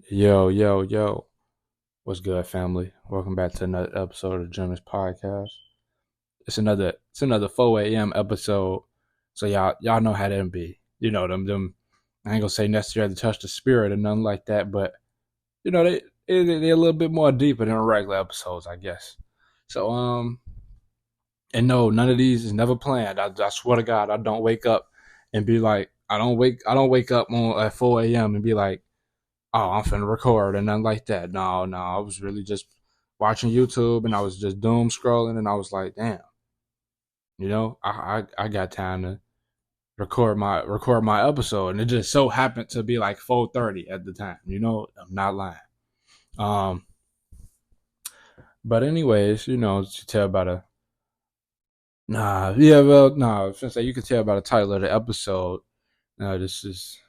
Yo, yo, yo. What's good, family? Welcome back to another episode of Jimmy's podcast. It's another 4 a.m. episode. So y'all know how them be. You know them I ain't gonna say necessarily touch the spirit or nothing like that, but they're a little bit more deeper than regular episodes, I guess. So and no, none of these is never planned. I swear to God, I don't wake up and be like I don't wake up at 4 a.m. and be like, oh, I'm finna record and nothing like that. No, I was really just watching YouTube and I was just doom scrolling and I was like, damn, I got time to record my episode and it just so happened to be like 4:30 at the time. I'm not lying. Um, but anyways, you tell by the I was gonna say you can tell by the title of the episode. This is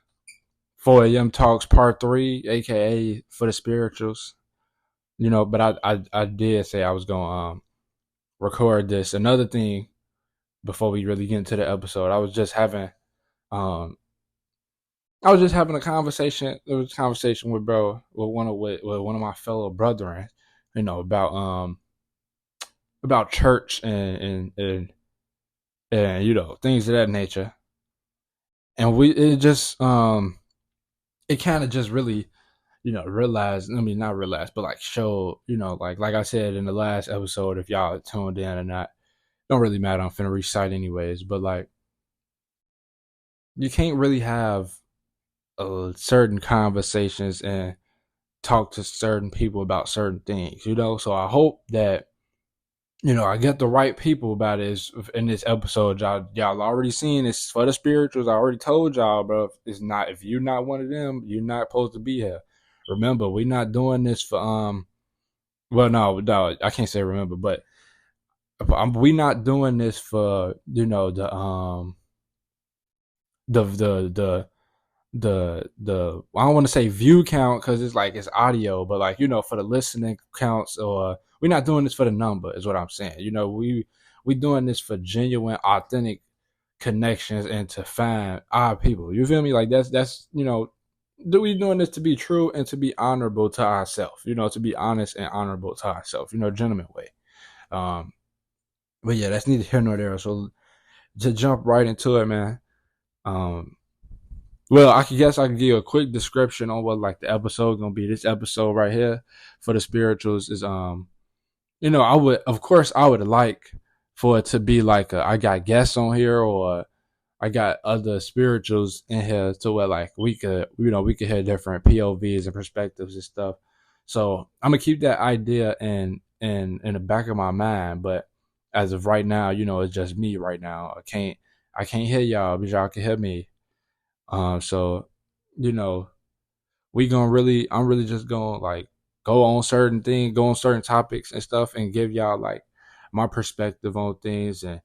4 a.m. Talks Part 3, aka For the Spirituals. But I did say I was gonna record this. Another thing before we really get into the episode, um I was just having a conversation. There was a conversation with one of my fellow brethren, about church and things of that nature. And we it just it kind of just really realized, I mean, not realized, but like show, like I said in the last episode, if y'all tuned in or not, don't really matter. I'm finna recite anyways, but like, you can't really have certain conversations and talk to certain people about certain things. So I hope that I get the right people about this in this episode. Y'all already seen this for the spirituals. I already told y'all, bro. It's not if you're not one of them, you're not supposed to be here. Remember, we're not doing this for Well, no, I can't say remember, but we not doing this for the I don't want to say view count because it's like it's audio, but like for the listening counts, or we're not doing this for the number is what I'm saying. We doing this for genuine, authentic connections and to find our people. You feel me? Like that's do we doing this to be true and to be honorable to ourselves? To be honest and honorable to ourselves. Gentleman way. Um, but yeah, that's neither here nor there. So to jump right into it, man. Um, well, I guess I can give you a quick description on what like the episode gonna be. This episode right here for the spirituals is I would, of course I would like for it to be like I got guests on here, or I got other spirituals in here to where like we could hear different POVs and perspectives and stuff. So I'm gonna keep that idea in the back of my mind, but as of right now, it's just me right now. I can't hear y'all, but y'all can hear me. So you know, I'm really just gonna like go on certain things, go on certain topics and stuff, and give y'all like my perspective on things, and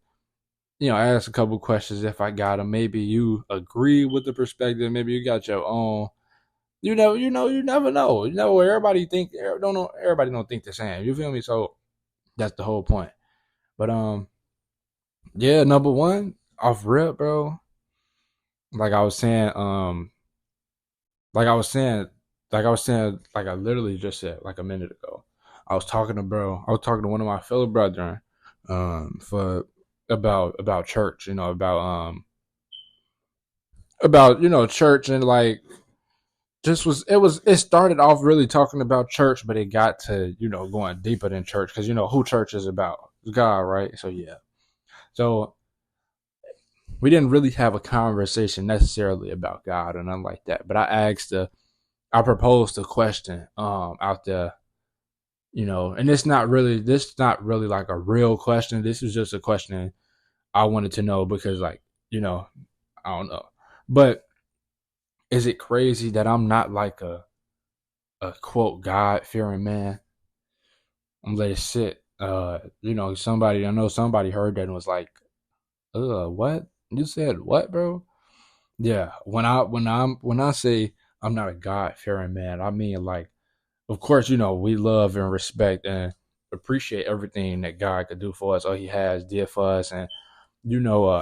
ask a couple questions if I got them. Maybe you agree with the perspective, maybe you got your own. You never know. Everybody don't think the same. You feel me? So that's the whole point. But yeah, number one off rip, bro. Like I was saying, like I was saying, like I literally just said like a minute ago. I was talking to one of my fellow brethren, for about church, about church, and like just it started off really talking about church, but it got to going deeper than church because who church is about, it's God, right? So yeah, so we didn't really have a conversation necessarily about God or nothing like that, but I proposed a question out there, and it's not really like a real question. This is just a question I wanted to know because like I don't know, but is it crazy that I'm not like a quote God fearing man? I'm let it sit. Somebody, I know somebody heard that and was like, what? You said what, bro? Yeah. When I say I'm not a God fearing man, I mean like, of course, we love and respect and appreciate everything that God could do for us, or He has did for us, and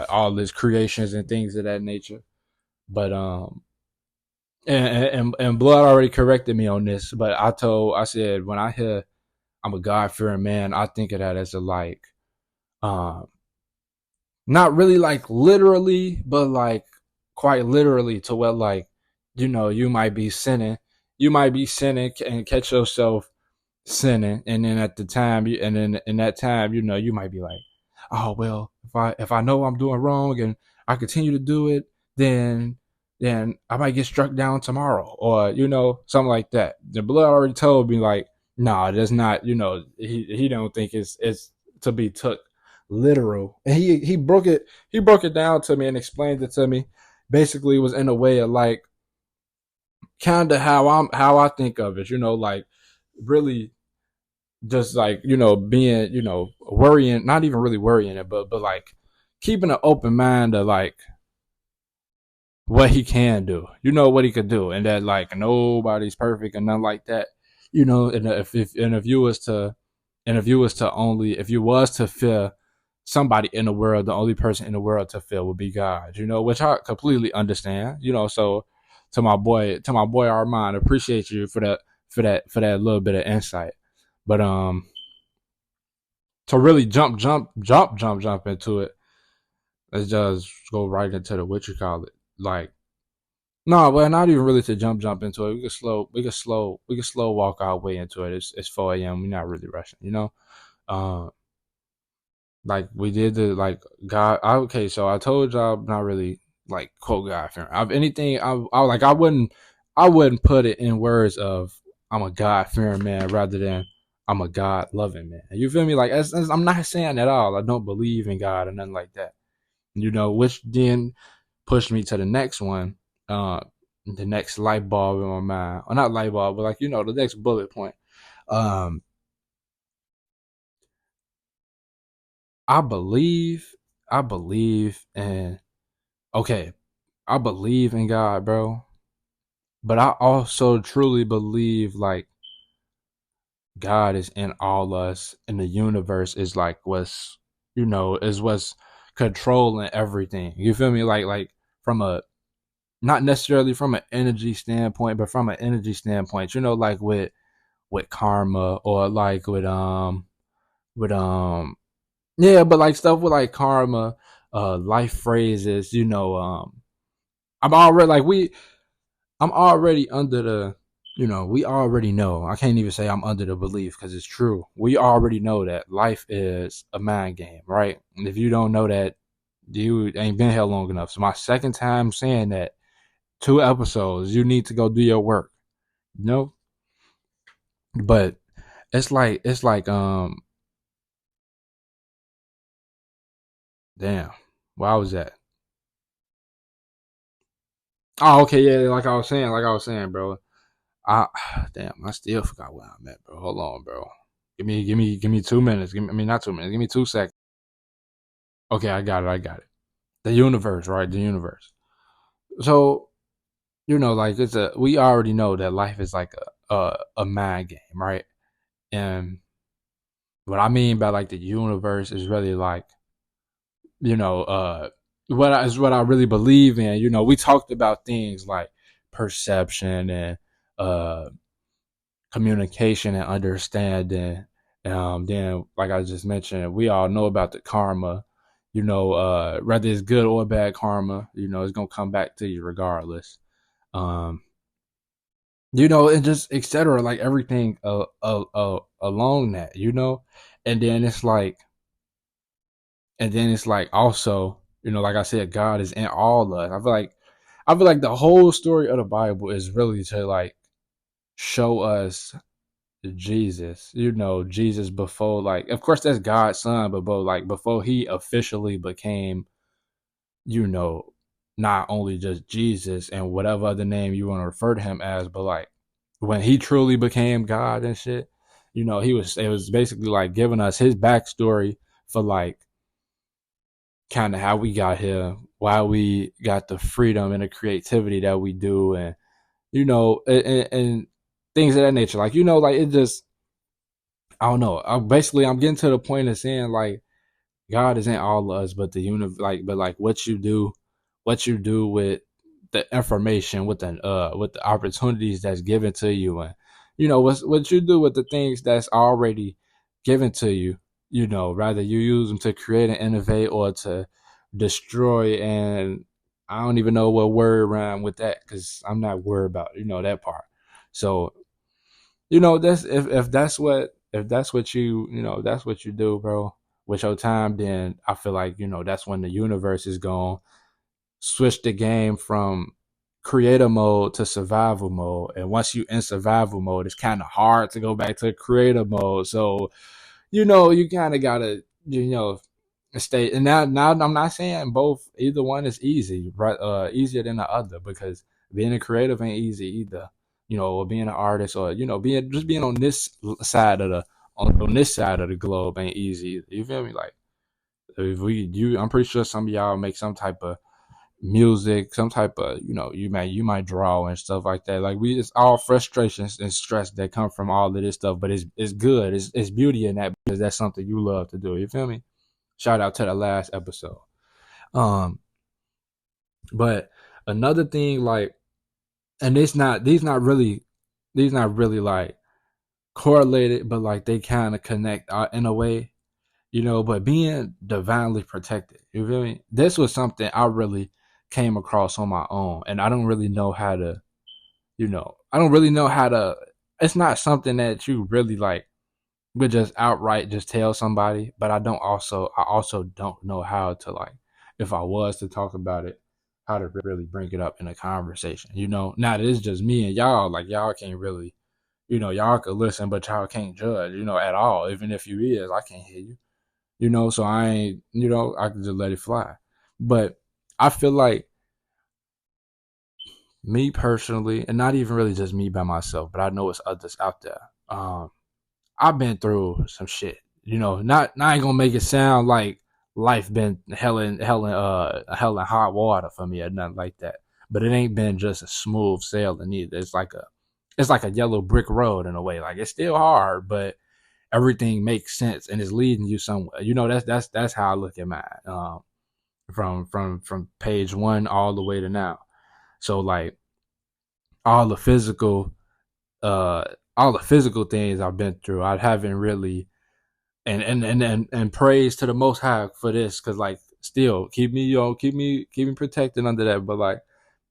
all His creations and things of that nature. But And Blood already corrected me on this, but I said when I hear I'm a God fearing man, I think of that as a like, um, not really like literally, but like quite literally to where like, you might be sinning and catch yourself sinning, and then at the time, and then in that time, you might be like, oh well, if I know I'm doing wrong and I continue to do it, then I might get struck down tomorrow, or something like that. The Blood already told me like, nah, that's not. He don't think it's to be took literal, and he broke it down to me and explained it to me. Basically, it was in a way of like kind of how I think of it. Like really just like being worrying, not even really worrying it, but like keeping an open mind of like what he can do, what he could do, and that like nobody's perfect and nothing like that. And if you was to if you was to fear somebody in the world, the only person in the world to fear would be God, which I completely understand. So to my boy Armand, appreciate you for that little bit of insight. But to really jump into it, let's just go right into the what you call it. Like, no, well, not even really to jump into it. We can slow walk our way into it. It's 4 a.m. We're not really rushing. Um, like we did the like God. Okay, so I told y'all I'm not really like quote God fearing. I've anything. I like I wouldn't put it in words of I'm a God fearing man rather than I'm a God loving man. You feel me? Like I'm not saying at all. I don't believe in God or nothing like that. Which then pushed me to the next one. The next light bulb in my mind, or not light bulb, but like the next bullet point. Um, I believe, I believe in okay, I believe in God, bro. But I also truly believe like God is in all us, and the universe is like what's controlling everything. You feel me? Like from a not necessarily from an energy standpoint, but from an energy standpoint, like with karma, or like with yeah, but like stuff with like karma, life phrases, I'm already like I'm already under the, we already know. I can't even say I'm under the belief because it's true. We already know that life is a mind game, right? And if you don't know that, you ain't been here long enough. So my second time saying that, 2 episodes, you need to go do your work, you know? But it's like damn, why was that? Oh, okay, yeah, like I was saying, bro. I damn, I still forgot where I'm at, bro. Hold on, bro. Give me 2 minutes. I mean, not 2 minutes. Give me 2 seconds. Okay, I got it. The universe, right? The universe. So like we already know that life is like a mind game, right? And what I mean by like the universe is really like you know what I really believe in. We talked about things like perception and uh communication and understanding. Then, like I just mentioned, we all know about the karma. Whether it's good or bad karma, it's gonna come back to you regardless. Um, and just etc. Like everything along that, and then it's like, also, like I said, God is in all of us. I feel like the whole story of the Bible is really to like show us Jesus, Jesus before, like, of course that's God's son, but like before he officially became, you know, not only just Jesus and whatever other name you want to refer to him as, but like when he truly became God and shit, it was basically like giving us his backstory for like kind of how we got here, why we got the freedom and the creativity that we do, and and things of that nature. Like like it just I don't know. I'm getting to the point of saying like God is in all of us, but the universe, like, but like what you do with the information, with the opportunities that's given to you, and what you do with the things that's already given to you. Rather you use them to create and innovate or to destroy. And I don't even know what word rhyme with that because I'm not worried about that part. So that's if that's what that's what you do, bro, with your time. Then I feel like that's when the universe is going to switch the game from creator mode to survival mode. And once you in survival mode, it's kind of hard to go back to creator mode. So you kind of gotta stay. And now I'm not saying either one is easy, right? Easier than the other, because being a creative ain't easy either. Or being an artist, or being on this side of the on this side of the globe ain't easy. You feel me? Like, if I'm pretty sure some of y'all make some type of music, some type of you might draw and stuff like that. Like, it's all frustrations and stress that come from all of this stuff, but it's good. It's beauty in that, because that's something you love to do. You feel me? Shout out to the last episode. Um, but another thing, like, and these not really like correlated, but like they kind of connect in a way, but being divinely protected. You feel me? This was something I really came across on my own, and I don't really know how to, I don't really know how to. It's not something that you really like would just outright just tell somebody, but I also don't know how to, like, if I was to talk about it, how to really bring it up in a conversation. Now that it's just me and y'all, like, y'all can't really, y'all could listen, but y'all can't judge, at all. Even if you is, I can't hear you. So I ain't, I can just let it fly. But I feel like, me personally, and not even really just me by myself, but I know it's others out there. I've been through some shit. Not I ain't gonna make it sound like life been hell and hot water for me or nothing like that. But it ain't been just a smooth sailing either. It's like a yellow brick road in a way. Like, it's still hard, but everything makes sense and is leading you somewhere. That's how I look at mine. From page one all the way to now. So, like, all the physical uh all the physical things I've been through, I haven't really, and praise to the Most High for this, because, like, still keep me protected under that. But, like,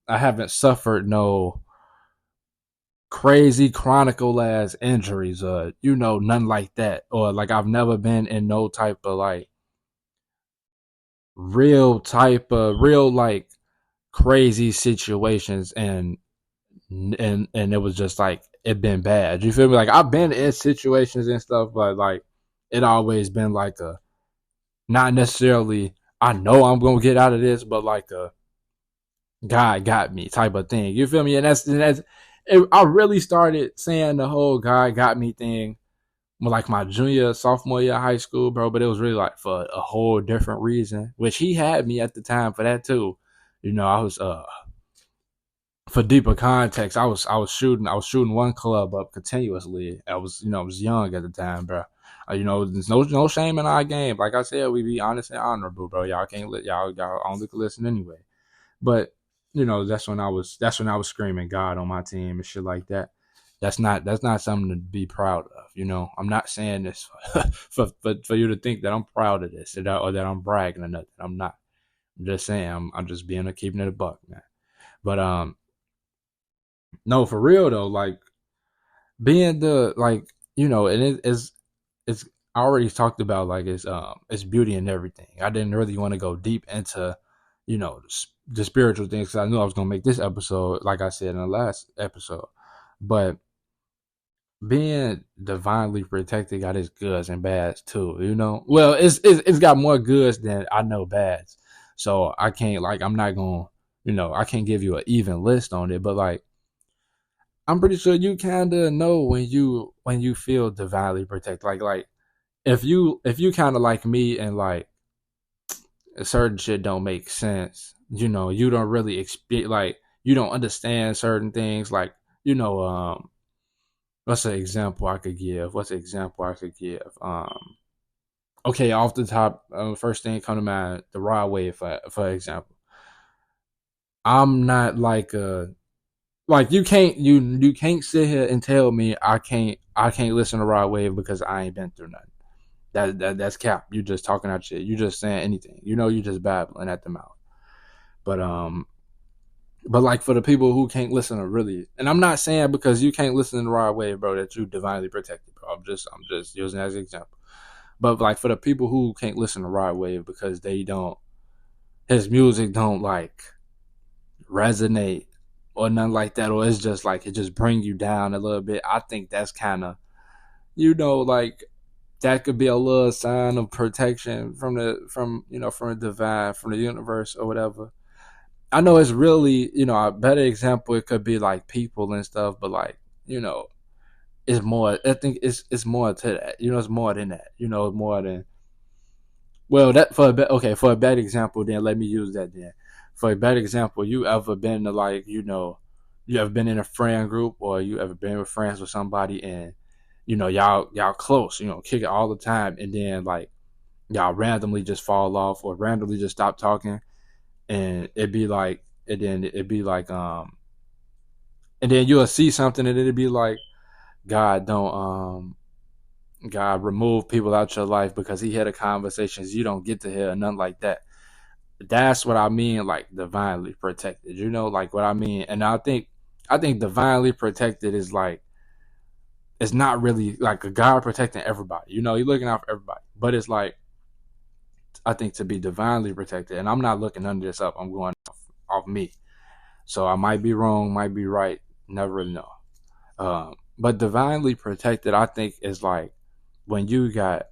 I haven't suffered no crazy chronicle ass injuries, or nothing like that, or like I've never been in no type of, like, real, like, crazy situations, and it was just like it been bad. You feel me? Like, I've been in situations and stuff, but, like, it always been like a, not necessarily I know I'm gonna get out of this, but like a God got me type of thing. You feel me? I really started saying the whole God got me thing, like, my junior sophomore year of high school, bro. But it was really like for a whole different reason, which he had me at the time for that too. I was for deeper context, I was shooting one club up continuously. I was young at the time, bro. There's no shame in our game. Like I said, we be honest and honorable, bro. Y'all can't let y'all only can listen anyway. But that's when I was screaming God on my team and shit like that. That's not something to be proud of. I'm not saying this for you to think that I'm proud of this, or that I'm bragging or nothing. I'm not. I'm just saying I'm just keeping it a buck, man. But no, for real though, like, being the, like, and it's I already talked about, like, it's beauty and everything. I didn't really want to go deep into the spiritual things, because I knew I was gonna make this episode, like I said in the last episode. But being divinely protected got its goods and bads too. Well, it's got more goods than I know bads. So I can't, like, I'm not gonna, I can't give you an even list on it. But, like, I'm pretty sure you kind of know when you feel divinely protected. Like, if you kind of like me, and, like, certain shit don't make sense. You don't really expect, like, you don't understand certain things. Like, what's an example I could give? Okay, off the top, first thing come to mind, the Rod Wave, for example. I'm not like you can't sit here and tell me I can't listen to Rod Wave because I ain't been through nothing. That's cap. You just talking out shit. You just saying anything. You know, you just babbling at the mouth. But like for the people who can't listen to really, and I'm not saying because you can't listen to Rod Wave, bro, that you divinely protected, bro. I'm just using that as an example. But like for the people who can't listen to Rod Wave because they don't, his music don't like resonate or nothing like that, or it's just like it just bring you down a little bit. I think that's kind of, like that could be a little sign of protection from from the divine, from the universe or whatever. I know it's really, a better example. It could be like people and stuff, but like, it's more. I think it's more to that. It's more than that. More than, well, that for okay, for a bad example. Then let me use that. Then for a bad example, you ever been to like, you ever been in a friend group, or you ever been with friends with somebody, and y'all close, kick it all the time, and then like y'all randomly just fall off or randomly just stop talking, and it'd be like and then you'll see something, and it'd be like, God don't God remove people out your life because he had a conversations you don't get to hear, nothing like that. That's what I mean, like divinely protected. Like what I mean. And I think divinely protected is like, it's not really like a God protecting everybody. He's looking out for everybody. But it's like, I think to be divinely protected, and I'm not looking under this up. I'm going off me. So I might be wrong, might be right. Never really know. But divinely protected, I think, is like when you got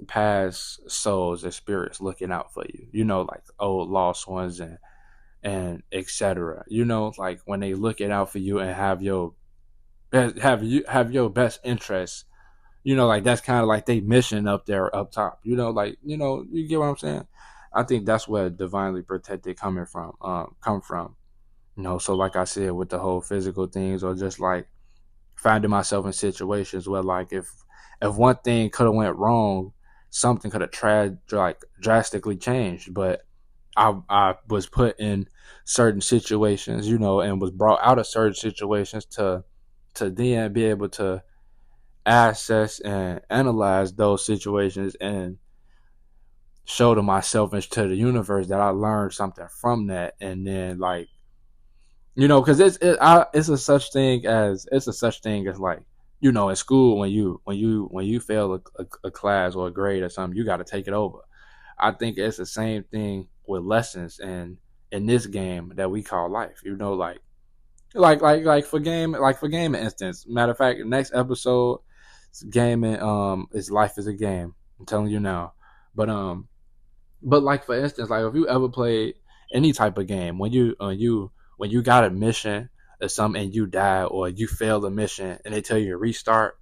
past souls and spirits looking out for you. Like old lost ones and etc. Like when they looking out for you and have your best interests. Like that's kind of like they mission up there up top. Like you get what I'm saying. I think that's where divinely protected come from. So like I said, with the whole physical things, or just like finding myself in situations where like if one thing could have went wrong, something could have like drastically changed. But I was put in certain situations, and was brought out of certain situations to then be able to assess and analyze those situations and show to myself and to the universe that I learned something from that. And then like, because it's a such thing as like, in school, when you fail a class or a grade or something, you got to take it over. I think it's the same thing with lessons and in this game that we call life. Like for game instance. Matter of fact, next episode, gaming is life is a game. I'm telling you now. But like for instance, like if you ever played any type of game, when you got a mission or something and you die, or you fail a mission and they tell you to restart,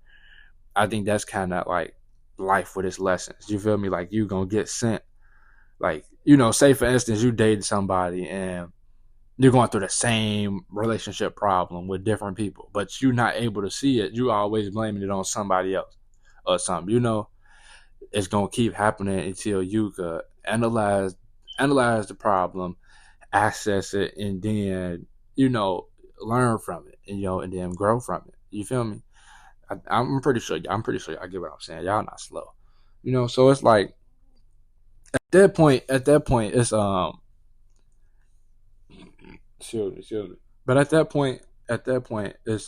I think that's kind of like life with its lessons. You feel me? Like you gonna get sent. Like, say for instance you dated somebody and you're going through the same relationship problem with different people, but you're not able to see it. You always blaming it on somebody else or something. It's gonna keep happening until you could analyze the problem, access it, and then learn from it, and then grow from it. You feel me? I'm pretty sure. I get what I'm saying. Y'all not slow. So it's like at that point, it's excuse me. But at that point, it's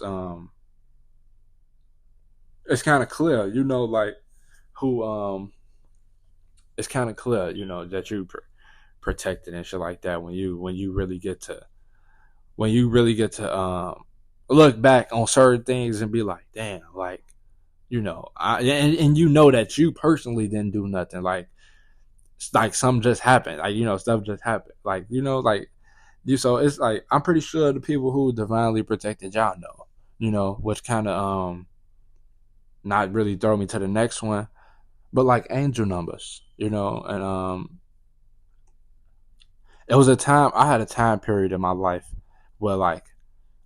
kind of clear, like who it's kind of clear, that you protected and shit like that when you really get to look back on certain things and be like, damn, like and that you personally didn't do nothing, like something just happened, like stuff just happened, like like you. So it's like I'm pretty sure the people who divinely protected, y'all know, which kind of not really throw me to the next one, but like angel numbers, and it was I had a time period in my life where like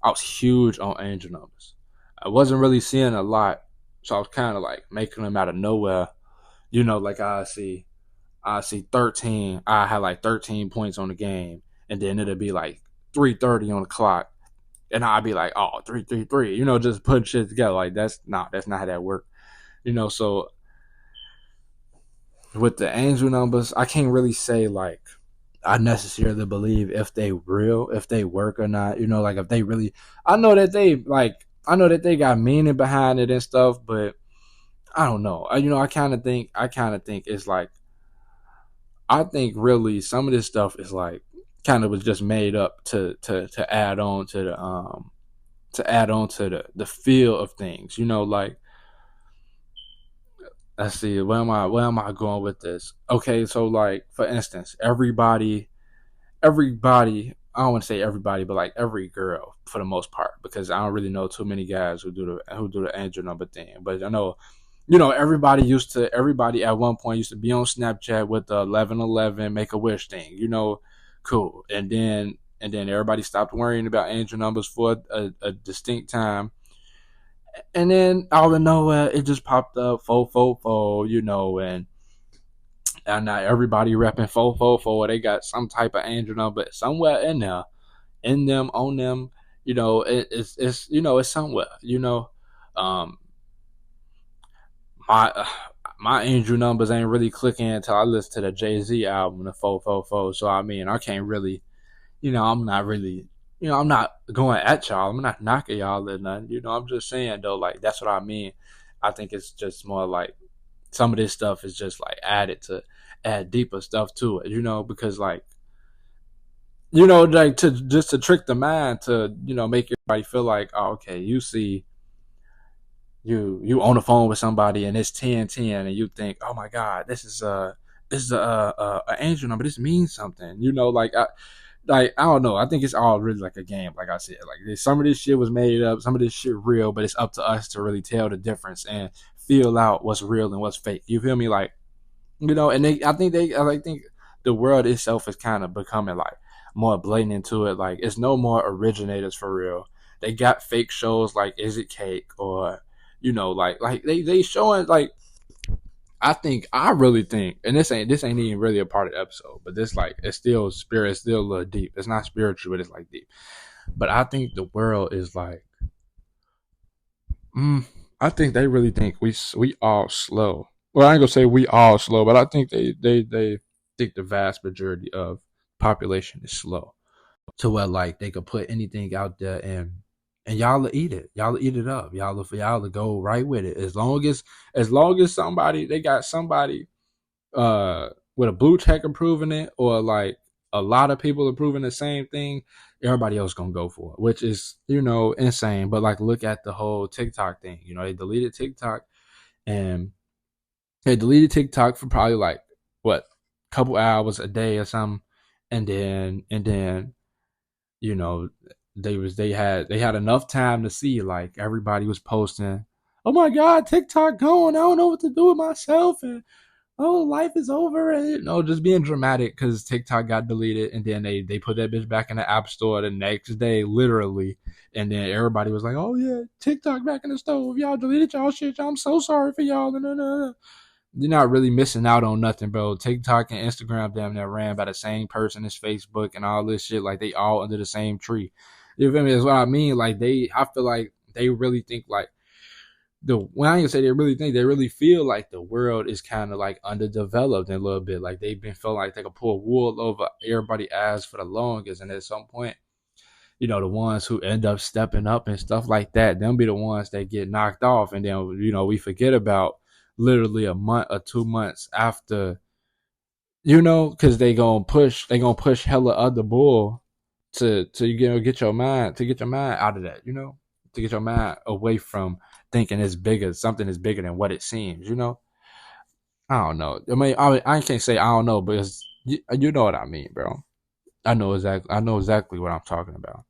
I was huge on angel numbers. I wasn't really seeing a lot, so I was kind of like making them out of nowhere. Like I see 13. I had like 13 points on the game, and then it'll be like 3:30 on the clock, and I'd be like, oh, 333, just putting shit together. Like that's not how that works. So with the angel numbers, I can't really say like I necessarily believe if they real, if they work or not. Like if they really, I know that they got meaning behind it and stuff, but I don't know. I kind of think it's like, I think really some of this stuff is like kind of was just made up to add on to the feel of things. Like, let's see, where am I going with this? Okay, so like for instance, everybody, I don't want to say everybody, but like every girl for the most part, because I don't really know too many guys who do the angel number thing. But I know, everybody at one point used to be on Snapchat with the 1111 Make a Wish thing. Cool. And then everybody stopped worrying about angel numbers for a distinct time. And then out of nowhere, it just popped up, 444, and now everybody repping 444. They got some type of angel number somewhere in there, in them, on them. It's somewhere. Um, my my angel numbers ain't really clicking until I listen to the Jay-Z album, the 444. So I mean, I can't really, I'm not really, I'm not going at y'all. I'm not knocking y'all or nothing. I'm just saying though, like that's what I mean. I think it's just more like some of this stuff is just like added to add deeper stuff to it, because like, like to trick the mind to, make everybody feel like, oh, okay, you see, you on the phone with somebody and it's 10:10 and you think, oh my god, this is a angel number, this means something, like I don't know, I think it's all really like a game. Like I said, like some of this shit was made up, some of this shit real, but it's up to us to really tell the difference and feel out what's real and what's fake. You feel me? Like, and I think the world itself is kind of becoming like more blatant into it. Like it's no more originators for real. They got fake shows like Is It Cake, or like they showing like, I really think, and this ain't even really a part of the episode, but this like it's still spirit, it's still a little deep. It's not spiritual, but it's like deep. But I think the world is like, mm, I think they really think we all slow. Well, I ain't gonna say we all slow, but I think they think the vast majority of population is slow, to where like they could put anything out there, and y'all will eat it. Y'all will eat it up. Y'all will go right with it. As long as somebody, they got somebody with a blue check approving it, or like a lot of people approving the same thing, everybody else gonna go for it, which is insane. But like, look at the whole TikTok thing. They deleted TikTok, and they deleted TikTok for probably like what, couple hours a day or something, and then you know they had enough time to see like everybody was posting, oh my god, TikTok gone, I don't know what to do with myself, and oh, life is over, and just being dramatic because TikTok got deleted, and then they put that bitch back in the app store the next day, literally, and then everybody was like, oh yeah, TikTok back in the store, y'all deleted y'all shit, I'm so sorry for y'all. No, no, no. You're not really missing out on nothing, bro. TikTok and Instagram damn near ran by the same person as Facebook and all this shit. Like they all under the same tree. You feel me? That's what I mean. Like I feel like they really think like when I even say they really think, they really feel like the world is kind of like underdeveloped in a little bit. Like they've been feeling like they could pull wool over everybody's ass for the longest, and at some point, the ones who end up stepping up and stuff like that, them be the ones that get knocked off, and then we forget about literally a month or 2 months after, because they gonna push hella other bull to get your mind out of that, to get your mind away from thinking it's bigger, something is bigger than what it seems. I don't know. I mean, I can't say I don't know, because you know what I mean, bro. I know exactly what I'm talking about.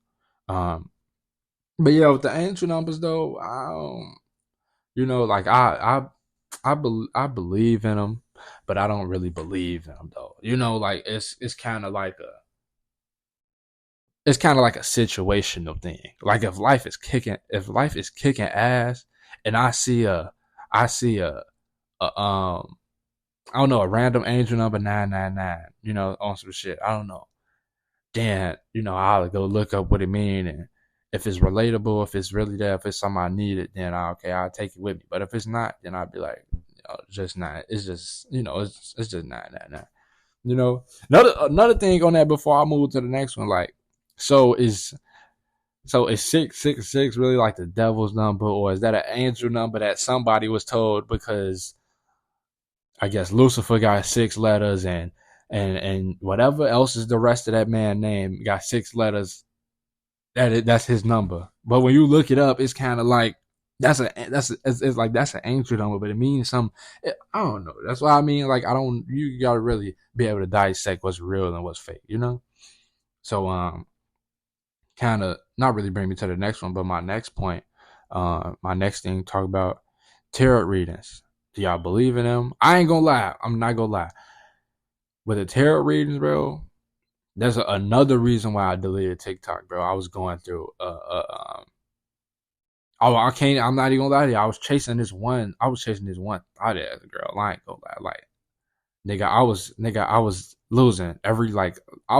Um, but yeah, with the angel numbers though, like I believe in them, but I don't really believe in them though. Like it's kind of like a situational thing. Like if life is kicking ass, and I see a I don't know, a random angel number 999, on some shit. I don't know. then I'll go look up what it mean, and if it's relatable, if it's really there, if it's something I needed, then I'll take it with me. But if it's not, then I'll be like, just not. It's just it's just not. Another thing on that before I move to the next one, like, so is 666 really like the devil's number, or is that an angel number that somebody was told because I guess Lucifer got 6 letters, and whatever else is the rest of that man's name got 6 letters. That's his number. But when you look it up, it's kind of like it's like that's an angel number, but it means some. I don't know. That's why I mean, like, I don't. You gotta really be able to dissect what's real and what's fake. So kind of not really bring me to the next one, but my next point, my next thing, talk about tarot readings. Do y'all believe in them? I ain't gonna lie. I'm not gonna lie. With the tarot readings, bro, there's another reason why I deleted TikTok, bro. I was going through oh, I can't. I'm not even gonna lie to you. I was chasing this one. I was chasing this one thought ass girl. I ain't gonna lie. Like, I was losing I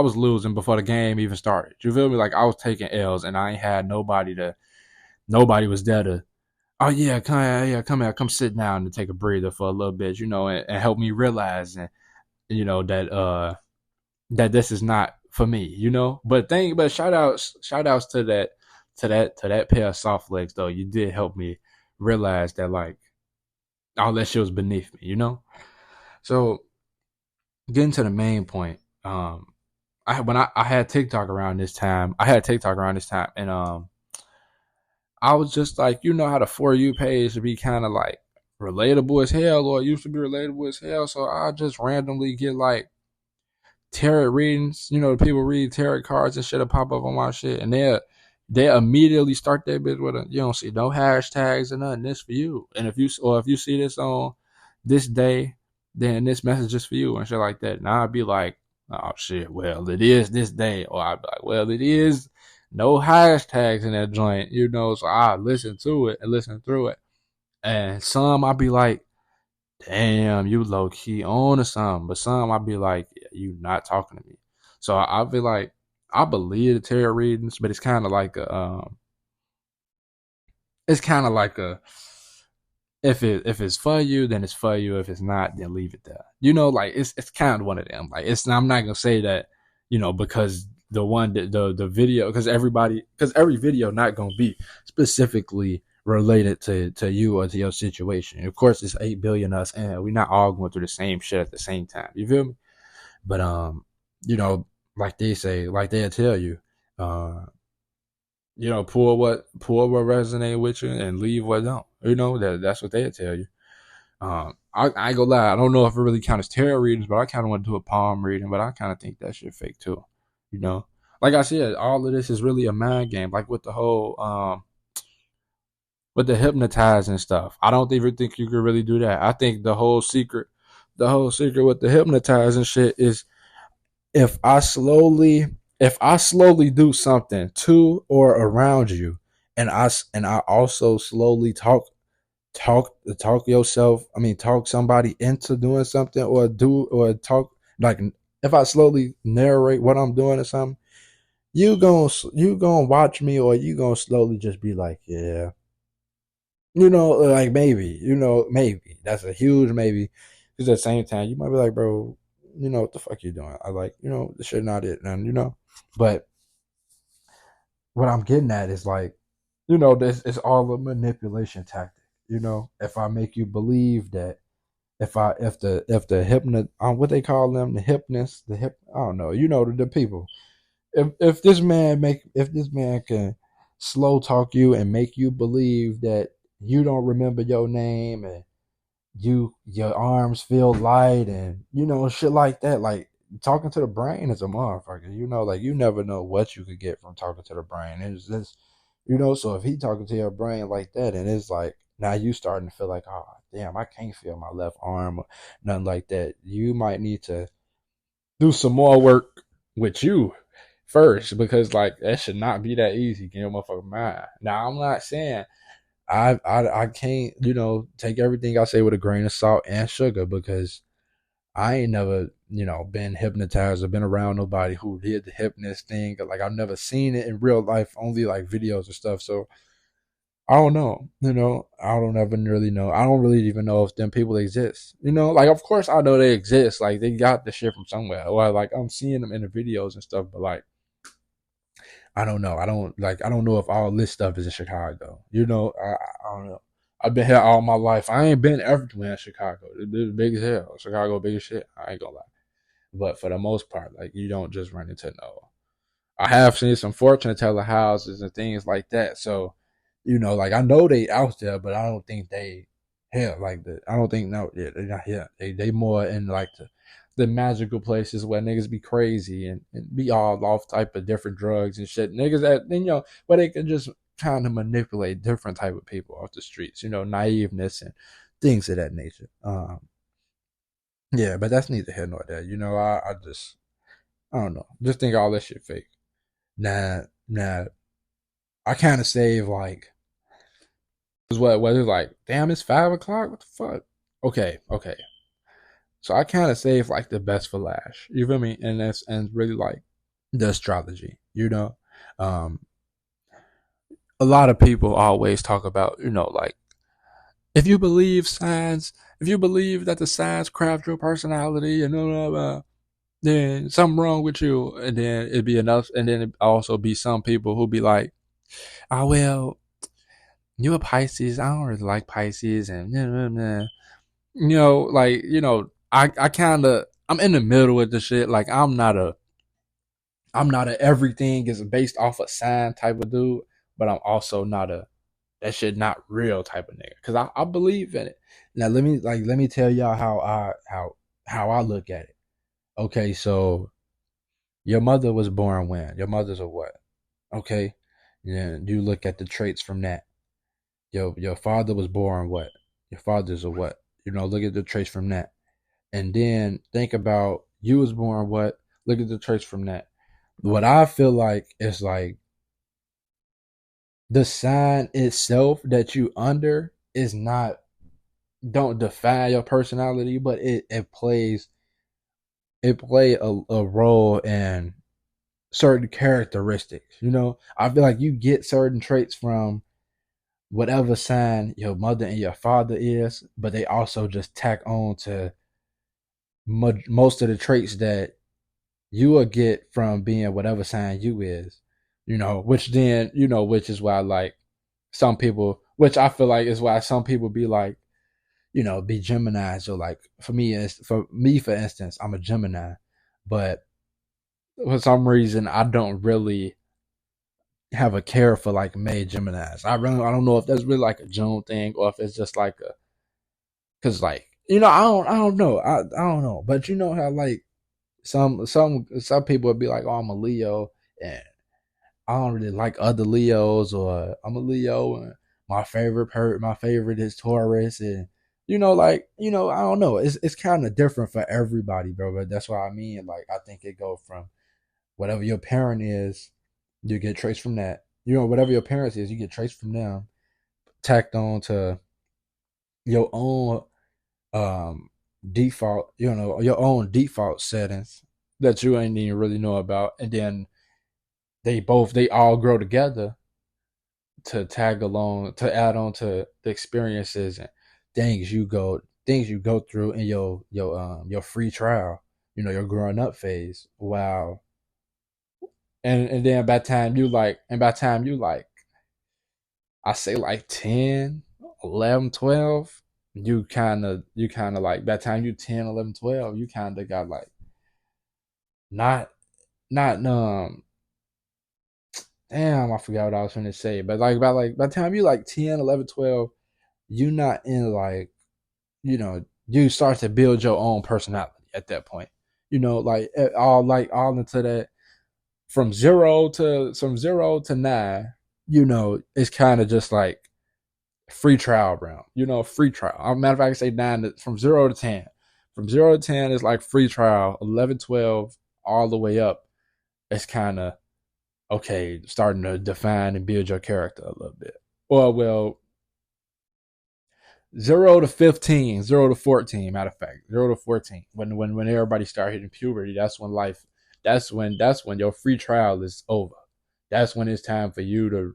was losing before the game even started. You feel me? Like, I was taking L's, and I ain't had nobody was there to. Oh yeah, come here, come sit down and take a breather for a little bit, and help me realize, and that that this is not for me, But shout outs to that pair of soft legs though. You did help me realize that, like, all that shit was beneath me. So getting to the main point, I had TikTok around this time. And I was just like, how the For You page would be kind of like relatable as hell, or it used to be relatable as hell. So I just randomly get like tarot readings. The people read tarot cards and shit will pop up on my shit, and they immediately start that bitch with you don't see no hashtags or nothing. This for you, and if you see this on this day, then this message is for you and shit like that. And I'd be like, oh shit, well it is this day, or I'd be like, well it is no hashtags in that joint, So I listen to it and listen through it, and some I'd be like, damn, you low key on or something. But some I'd be like, yeah, you not talking to me. So I feel like I believe the tarot readings, but it's kind of like a if it's for you, then it's for you. If it's not, then leave it there. Like, it's kind of one of them. Like, I'm not gonna say that, because the one that the video, because every video not gonna be specifically related to you or to your situation. Of course, it's 8 billion us, and we're not all going through the same shit at the same time. You feel me? But you know, like they say, like they'll tell you, uh, pull what resonate with you and leave what don't. That's what they'll tell you. I ain't gonna lie, I don't know if it really counts as tarot readings, but I kind of want to do a palm reading, but I kind of think that shit fake too. You know, like I said, all of this is really a mind game. Like with the whole with the hypnotizing stuff, I don't even think you could really do that. I think the whole secret with the hypnotizing shit is if I slowly if I slowly do something to or around you, and I also slowly talk somebody into doing something, or talk, like, if I slowly narrate what I'm doing or something, you gonna watch me, or you gonna slowly just be like, yeah, like, maybe that's a huge maybe, because at the same time you might be like, bro, what the fuck you doing? I like, this shit not it, and. But what I'm getting at is, like, this is all a manipulation tactic. If I make you believe that, if the hypnot, what they call them, the hypnotists, I don't know, the people. If this man can slow talk you and make you believe that you don't remember your name, and your arms feel light, and shit like that, like, talking to the brain is a motherfucker. Like, you never know what you could get from talking to the brain. It's just, so if he talking to your brain like that, and it's like, now you starting to feel like, oh damn, I can't feel my left arm or nothing like that, you might need to do some more work with you first, because, like, that should not be that easy. Get your motherfucking mind. Now, I'm not saying I can't, take everything I say with a grain of salt and sugar, because I ain't never, been hypnotized or been around nobody who did the hypnotist thing. Like I've never seen it in real life, only like videos and stuff. So I don't know. I don't ever really know. I don't really even know if them people exist. Like of course I know they exist. Like they got the shit from somewhere. Or like I'm seeing them in the videos and stuff, but like I don't know. I don't know if all this stuff is in Chicago. I don't know. I've been here all my life. I ain't been everywhere in Chicago. It's big as hell. Chicago big as shit. I ain't gonna lie. But for the most part, like you don't just run into no. I have seen some fortune teller houses and things like that. So, like I know they out there, but I don't think they here like that. I don't think no, yeah, they're not here. They more in like the magical places where niggas be crazy and be all off type of different drugs and shit. Niggas that where they can just kind of manipulate different type of people off the streets. Naiveness and things of that nature. Yeah, but that's neither here nor there. I don't know. Just think all this shit fake. Nah. I kind of save like, what is like, damn, it's 5 o'clock. What the fuck? Okay. So I kind of save like the best for last. You feel me? And really like the astrology. Um, a lot of people always talk about like if you believe signs, if you believe that the signs craft your personality and blah, blah, blah, then something wrong with you. And then it'd be enough. And then it also be some people who be like, oh well, you're a Pisces. I don't really like Pisces, and I kind of I'm in the middle with the shit. Like I'm not a everything is based off a sign type of dude, but I'm also not a that shit not real type of nigga. Cause I believe in it. Now let me tell y'all how I look at it. Okay, so your mother was born when? Your mother's a what? Okay. Yeah, you look at the traits from that. Your father was born what? Your father's a what? Look at the trace from that. And then think about you was born what? Look at the trace from that. What I feel like is like the sign itself that you under is not don't define your personality, but it play a role in certain characteristics. I feel like you get certain traits from whatever sign your mother and your father is, but they also just tack on to most of the traits that you will get from being whatever sign you is, which is why like some people, which I feel like is why some people be like, be Gemini. So like for instance, I'm a Gemini, but for some reason I don't really have a care for like May Geminis. I don't know if that's really like a June thing or if it's just like a because like I don't know I don't know, but you know how like some people would be like, oh, I'm a Leo and I don't really like other Leos, or I'm a Leo and my favorite is Taurus, and I don't know, it's kind of different for everybody, bro. But that's what I mean. Like I think it go from whatever your parent is, you get traced from that. Whatever your parents is, you get traced from them, tacked on to your own default, your own default settings that you ain't even really know about, and then they all grow together to tag along to add on to the experiences and things you go through in your free trial, your growing up phase. Wow. And then by the time you like I say like 10, 11, 12, you kind of like by the time you 10, 11, 12, you kind of got like not not damn, I forgot what I was trying to say. But by the time you like 10, 11, 12, you not in like, you start to build your own personality at that point. All into that from zero to 9, it's kind of just like free trial round. Free trial. As a matter of fact, I can say 9 from 0 to 10. From 0 to 10 is like free trial. 11, 12, all the way up. It's kind of okay, starting to define and build your character a little bit. Well, 0 to 15, 0 to 14. Matter of fact, 0 to 14. When everybody start hitting puberty, that's when life. That's when your free trial is over. That's when it's time for you to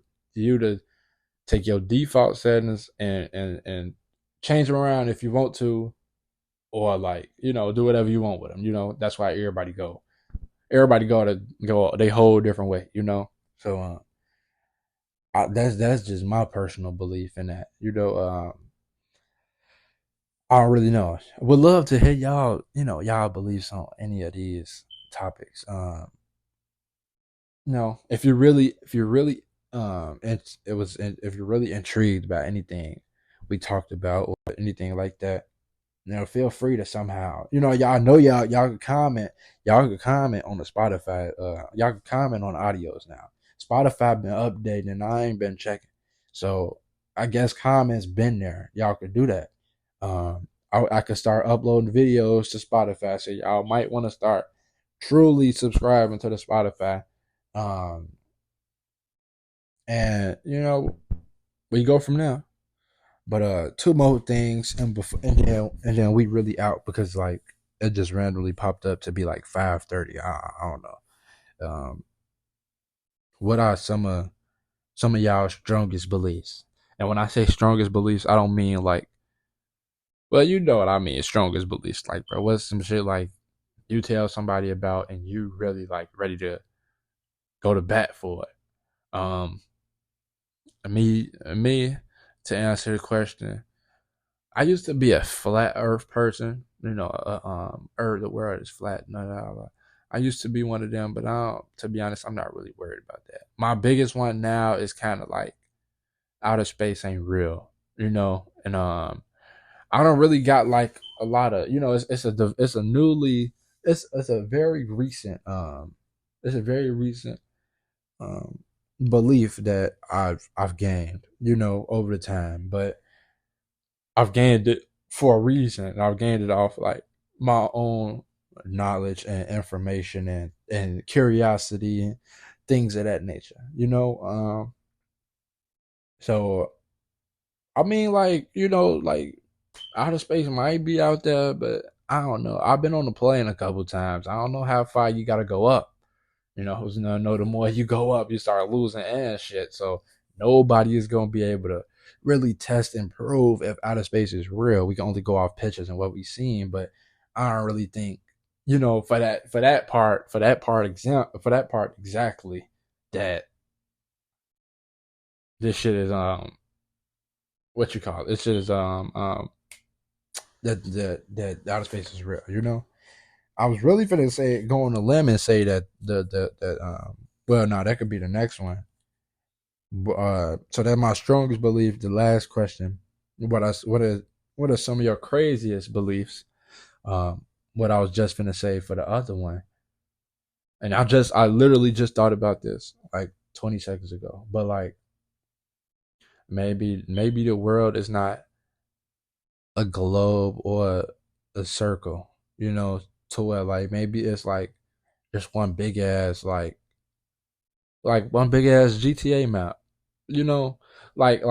take your default settings and change them around if you want to, or like do whatever you want with them. That's why everybody go to go they whole different way. So that's just my personal belief in that. I don't really know. Would love to hear y'all beliefs on any of these topics. If you're really if you're really intrigued by anything we talked about or anything like that, feel free to somehow, y'all can comment. Y'all can comment on the Spotify. Y'all can comment on audios now. Spotify been updating and I ain't been checking. So I guess comments been there. Y'all could do that. I could start uploading videos to Spotify. So y'all might want to start truly subscribing to the Spotify. Um, and we go from there. But two more things, and then we really out because like it just randomly popped up to be like 5:30. I don't know. What are some of y'all strongest beliefs? And when I say strongest beliefs, I don't mean like, well, you know what I mean. Strongest beliefs, like, bro, what's some shit like you tell somebody about and you really like ready to go to bat for it. Me to answer the question, I used to be a flat Earth person. Earth, the world is flat. No. I used to be one of them, but to be honest, I'm not really worried about that. My biggest one now is kind of like outer space ain't real, and I don't really got like a lot of, it's a very recent um belief that I've gained, over the time, but I've gained it for a reason. And I've gained it off like my own knowledge and information and curiosity and things of that nature. So I mean, like like outer space might be out there, but I don't know. I've been on the plane a couple times. I don't know how far you got to go up. The more you go up, you start losing and shit. So nobody is gonna be able to really test and prove if outer space is real. We can only go off pictures and what we've seen, but I don't really think, for that part exactly, that this shit is what you call it. This shit is that outer space is real. I was really finna say go on a limb and say that well, no, that could be the next one. So that's my strongest belief. The last question: what are some of your craziest beliefs? What I was just finna say for the other one, and I literally just thought about this like 20 seconds ago. But like maybe the world is not a globe or a circle, to where like maybe it's like just one big ass like one big ass GTA map, you know, like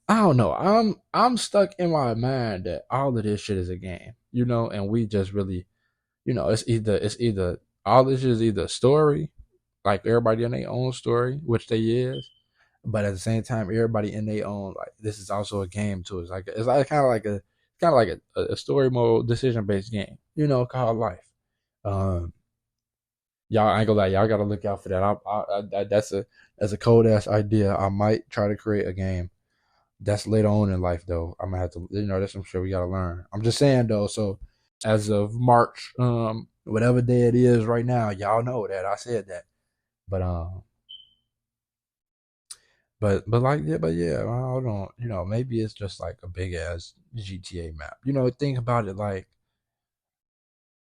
I don't know. I'm stuck in my mind that all of this shit is a game, and we just really, it's either all this is either a story, like everybody in their own story, which they is, but at the same time, everybody in their own like this is also a game too. It's like kind of like a story mode decision based game, called life. Um, y'all I ain't gonna lie, y'all gotta look out for that. That's a cold ass idea. I might try to create a game. That's later on in life though. I'm gonna have to, that's some shit we gotta learn. I'm just saying though. So as of March, whatever day it is right now, y'all know that I said that. But but yeah, I don't. Maybe it's just like a big ass GTA map. Think about it like,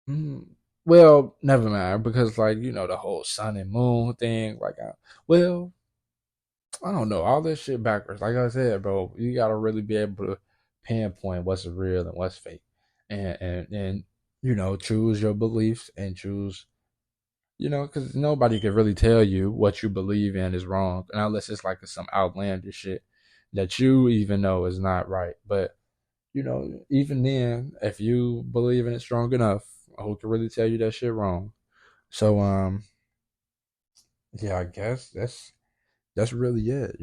mm, well, never mind because like the whole sun and moon thing. Like, well, I don't know all this shit backwards. Like I said, bro, you gotta really be able to pinpoint what's real and what's fake, and choose your beliefs and choose. Because nobody can really tell you what you believe in is wrong, unless it's like some outlandish shit that you even know is not right. But even then, if you believe in it strong enough, who can really tell you that shit wrong? So yeah, I guess that's really it.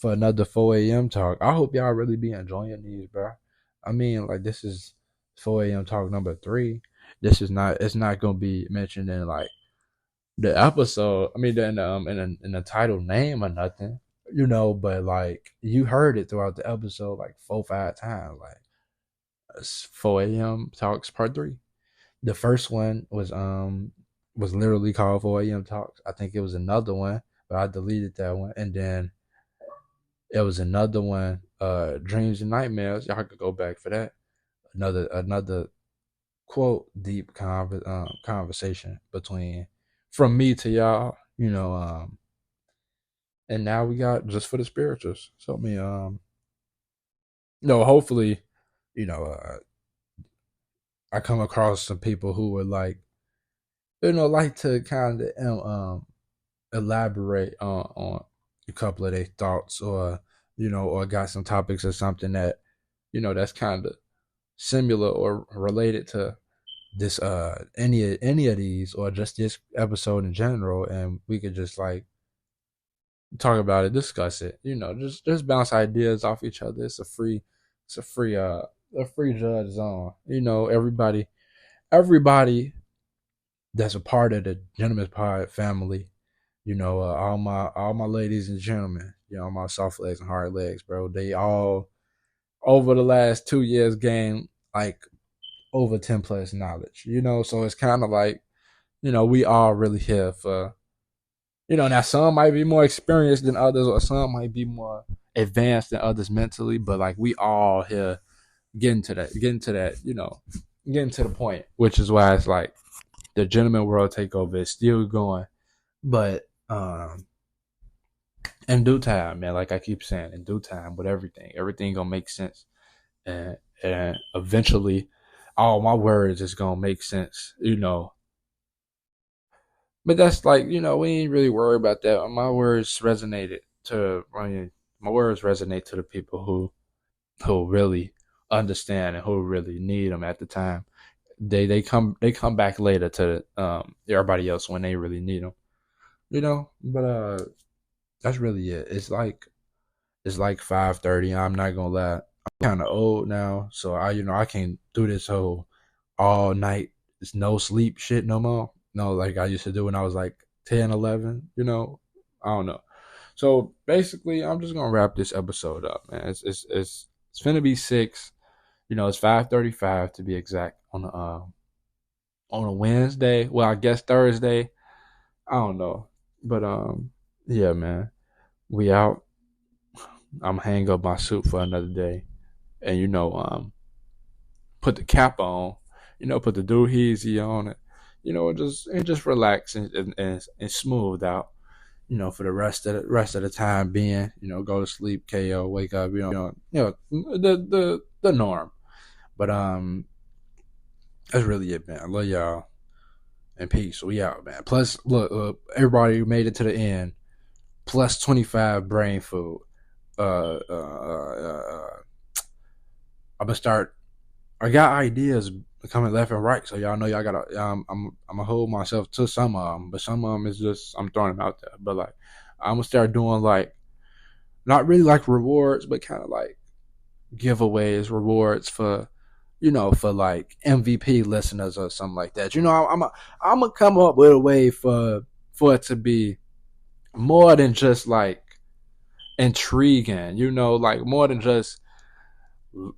Another 4 a.m. talk. I hope y'all really be enjoying these, bro. I mean, like this is 4 a.m. talk number 3. This is not. It's not gonna be mentioned in like the episode. I mean, in the title name or nothing. But like you heard it throughout the episode like 4 5 times. Like it's 4 a.m. talks part 3. The first one was literally called 4 a.m. talks. I think it was another one, but I deleted that one, and then it was another one, Dreams and Nightmares. Y'all could go back for that. Another quote deep conversation between from me to y'all. And now we got just for the spirituals. So I mean, no, hopefully, you know, uh, I come across some people who would like to kind of elaborate on a couple of their thoughts, or got some topics or something that that's kind of similar or related to this any of these, or just this episode in general, and we could just like talk about it, discuss it, just bounce ideas off each other. It's a free judge zone. Everybody that's a part of the Gentleman's Pod family. All my ladies and gentlemen, my soft legs and hard legs, bro. They all over the last 2 years gained like over 10 plus knowledge. So it's kind of like, we all really here for, now some might be more experienced than others, or some might be more advanced than others mentally, but like we all here getting to the point, which is why it's like the Gentleman World Takeover is still going. But in due time, man, like I keep saying, in due time, with everything gonna make sense, and eventually, all my words is gonna make sense. But that's like, we ain't really worried about that. My words resonate to the people who really understand and who really need them at the time. They come back later to everybody else when they really need them. But that's really it. It's like 5:30. I'm not gonna lie. I'm kind of old now, so I can't do this whole all night. It's no sleep shit no more. No, like I used to do when I was like 10, 11. I don't know. So basically, I'm just gonna wrap this episode up, man. It's gonna be 6. It's 5:35 to be exact on a Wednesday. Well, I guess Thursday. I don't know, but yeah, man. We out. I'm hang up my suit for another day, and put the cap on. Put the doohickey on it. And just relax and smooth out. For the rest of the time being. Go to sleep, KO, wake up. The norm. But that's really it, man. I love y'all and peace. We out, man. Plus, look, everybody who made it to the end. Plus 25 brain food. I'm gonna start. I got ideas coming left and right, so y'all know y'all gotta. I'm gonna hold myself to some of them, but some of them is just I'm throwing them out there. But like, I'm gonna start doing like not really like rewards, but kind of like giveaways, rewards for like MVP listeners or something like that. I'm gonna come up with a way for it to be more than just like intriguing, like more than just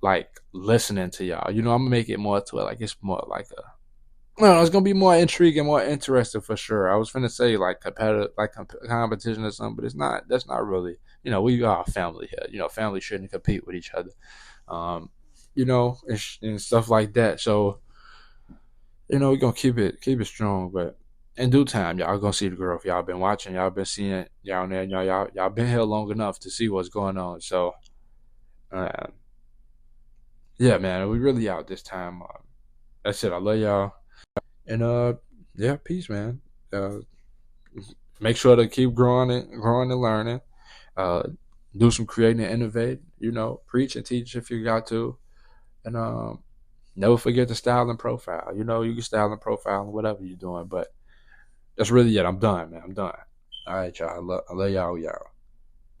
like listening to y'all. I'm gonna make it more to it like it's more like I don't know, it's gonna be more intriguing, more interesting for sure. I was gonna say like competitive, like competition or something, but it's not. That's not really. We are a family here. Family shouldn't compete with each other. Um, and stuff like that. So we're gonna keep it strong, but in due time, y'all gonna see the growth. Y'all been watching, y'all been seeing it, y'all there, y'all been here long enough to see what's going on. So, uh, yeah, man, we really out this time. That's it. I love y'all, and yeah, peace, man. Make sure to keep growing and learning. Uh, do some creating and innovate. Preach and teach if you got to, and never forget to style and profile. You can style and profile and whatever you're doing, but that's really it. I'm done, man. I'm done. All right, y'all. I love y'all.